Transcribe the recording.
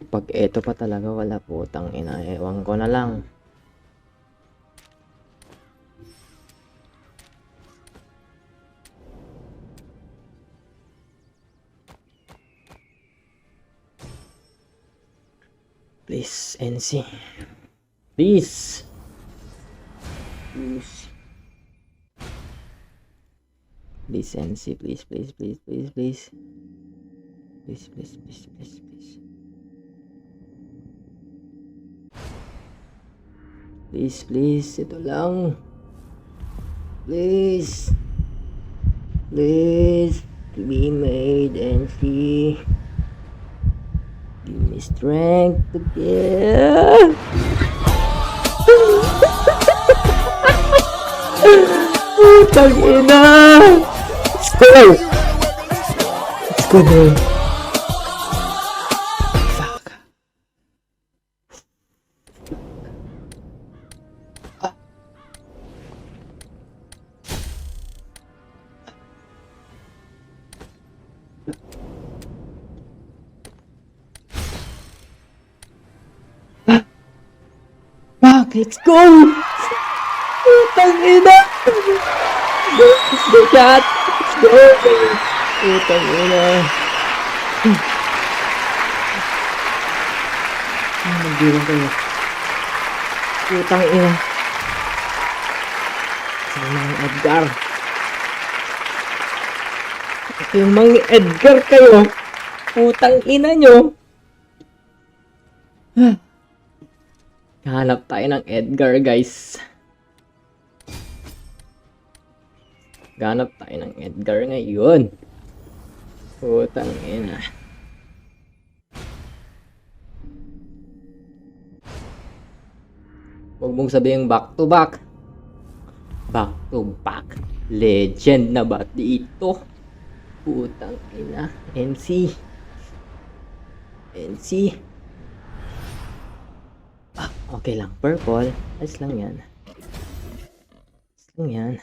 Pag eto pa talaga wala, putang ina, ewan ko na lang. Please, NC. Please. Please. Please, NC. Please, please, please, please, please. Please, please, please, please, please. Please, please. Ito lang. Please. Please. Be made, NC. Give me strength to get. Putang ina! Let's go! Let's go, bro. Fuck. Fuck, let's go! Putang ina! Let's go, chat! Let's go! Putang ina! Nagdiwan kayo. Putang ina! Sana ang Edgar! Ito yung mga Edgar kayo! Putang ina nyo! Hanap tayo ng Edgar, guys. Ganap tayo ng Edgar ngayon. Putang ina. Huwag mong sabihin back to back. Back to back. Legend na ba dito? Putang ina. NC. NC. Okay lang. Purple. Ayos lang yan. Ayos lang yan.